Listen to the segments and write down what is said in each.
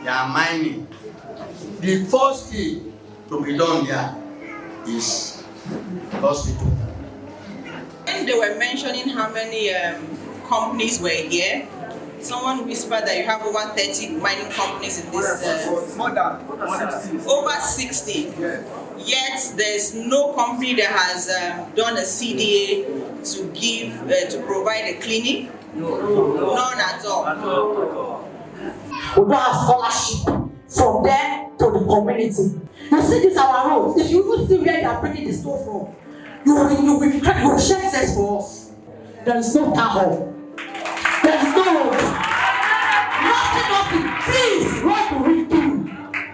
they are mining. The first thing to be done there is hospital. When they were mentioning how many companies were here, someone whispered that you have over 30 mining companies in this. More than 60. Over 60. Yeah. Yet there's no company that has done a CDA to give to provide a clinic. None at all. We don't have scholarship from them to the community. You see this our roads. If you even see where they are bringing the stuff from, you will shed tears for us. There is no town hall. There is no road. Nothing. Please, what do we do?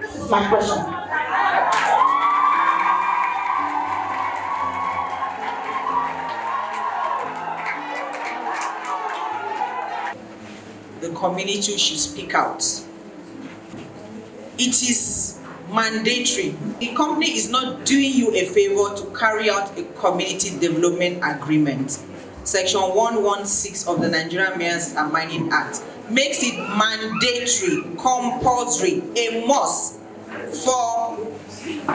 This is my question. The community should speak out. It is mandatory. The company is not doing you a favor to carry out a community development agreement. Section 116 of the Nigerian Mines and Mining Act makes it mandatory, compulsory, a must for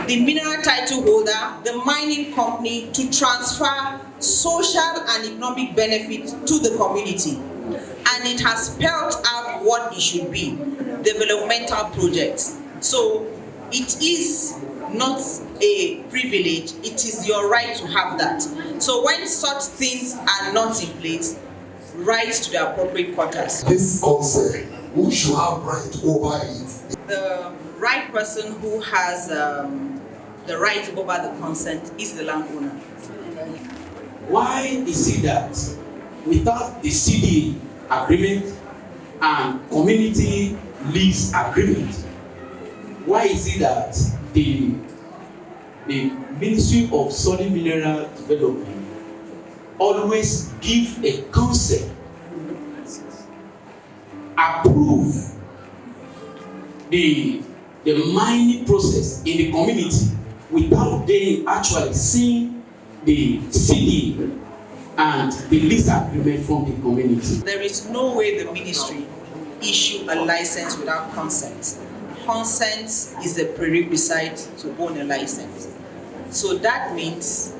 the mineral title holder, the mining company, to transfer social and economic benefits to the community. And it has spelled out what it should be, developmental projects. So it is not a privilege, it is your right to have that. So when such things are not in place, write to the appropriate quarters. This concept, who should have right over it? The right person who has the right over the consent is the landowner. Why is it that without the CDA agreement and community lease agreement, why is it that the Ministry of Solid Mineral Development always give a concept, approve the mining process in the community without they actually seeing the CDA and the lease agreement from the community? There is no way the ministry issue a license without consent. Consent is a prerequisite to own a license. So that means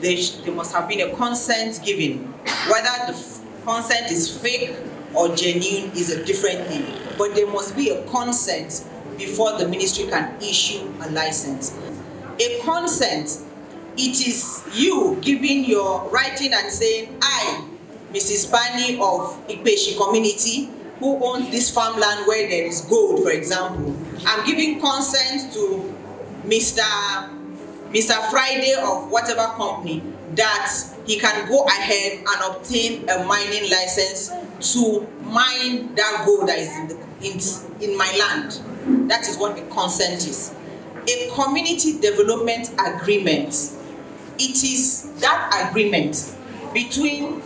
there must have been a consent given. Whether the consent is fake or genuine is a different thing. But there must be a consent before the ministry can issue a license. A consent, it is you giving your writing and saying, I, Mrs. Pani of Ikpeshi community, who owns this farmland where there is gold, for example, I'm giving consent to Mr. Friday of whatever company that he can go ahead and obtain a mining license to mine that gold that is in my land. That is what a consent is. A community development agreement, it is that agreement between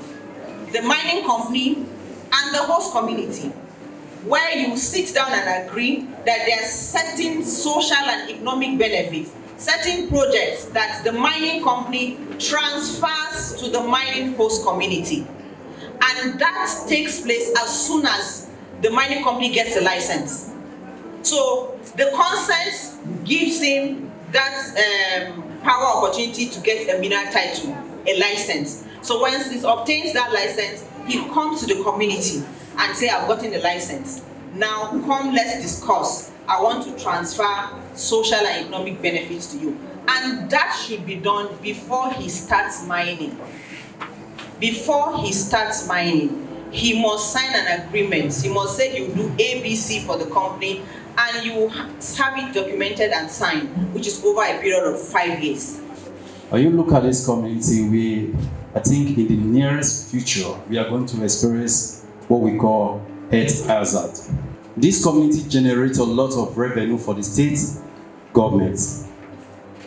the mining company and the host community, where you sit down and agree that there are certain social and economic benefits, certain projects that the mining company transfers to the mining host community. And that takes place as soon as the mining company gets a license. So the consent gives him that power opportunity to get a mineral title, a license. So once he obtains that license, he comes to the community and say, I've gotten the license. Now come, let's discuss. I want to transfer social and economic benefits to you. And that should be done before he starts mining. Before he starts mining, he must sign an agreement. He must say he will do ABC for the company, and you have it documented and signed, which is over a period of 5 years. When you look at this community, I think in the nearest future, we are going to experience what we call health hazard. This community generates a lot of revenue for the state governments,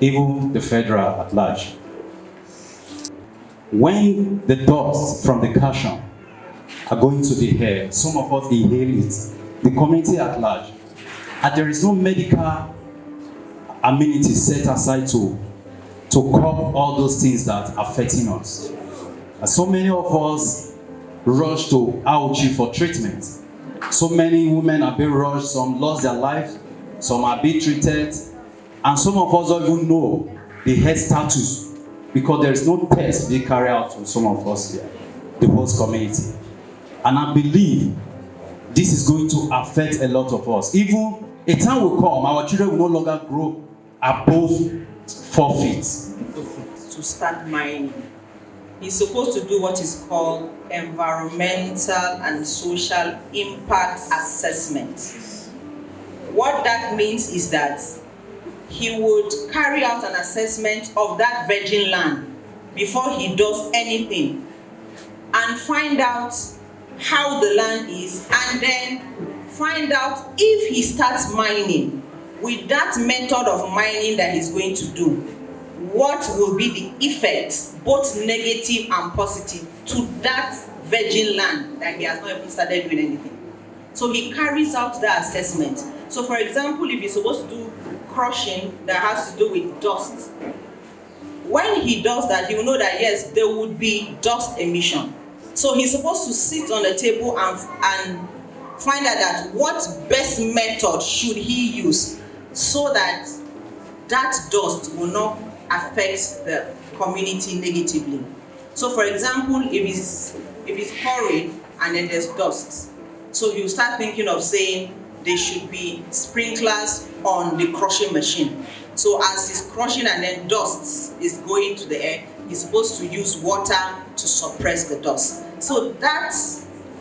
even the federal at large. When the dust from the caution are going to the air, some of us inhale it, the community at large, and there is no medical amenities set aside to curb all those things that are affecting us. And so many of us rush to AOG for treatment. So many women are being rushed, some lost their lives, some are being treated, and some of us don't even know the health status because there is no test being carried out for some of us here, the host community. And I believe this is going to affect a lot of us. Even a time will come, our children will no longer grow above 4 feet. To start mining. He's supposed to do what is called environmental and social impact assessment. What that means is that he would carry out an assessment of that virgin land before he does anything and find out how the land is, and then find out if he starts mining with that method of mining that he's going to do, what will be the effects, both negative and positive, to that virgin land that he has not even started doing anything. So he carries out the assessment. So for example, if he's supposed to do crushing that has to do with dust, when he does that, he will know that yes, there would be dust emission. So he's supposed to sit on the table and find out that what best method should he use so that that dust will not affect the community negatively. So for example, if it's pouring and then there's dust, so you start thinking of saying there should be sprinklers on the crushing machine. So as it's crushing and then dust is going to the air, he's supposed to use water to suppress the dust. So that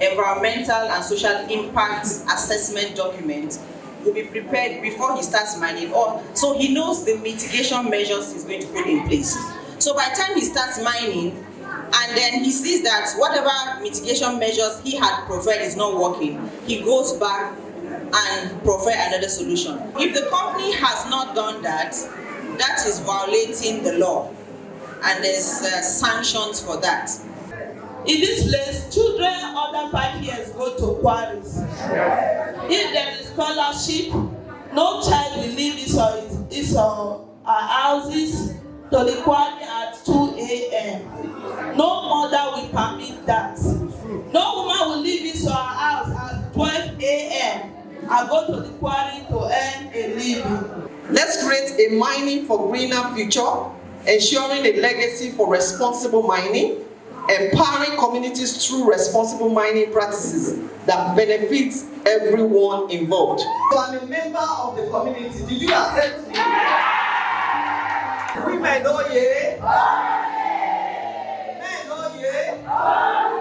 environmental and social impact assessment document will be prepared before he starts mining, or so he knows the mitigation measures he's going to put in place. So by the time he starts mining and then he sees that whatever mitigation measures he had provided is not working, he goes back and provide another solution. If the company has not done that, that is violating the law, and there's sanctions for that. In this place, children under 5 years go to quarries. If there is scholarship, no child will leave his or her houses to the quarry at 2 a.m. No mother will permit that. No woman will leave his or her house at 12 a.m. and go to the quarry to earn a living. Let's create a mining for greener future, ensuring a legacy for responsible mining, empowering communities through responsible mining practices that benefits everyone involved. So I'm a member of the community. Did you accept me? Women, oh yeah. Men, oh yeah.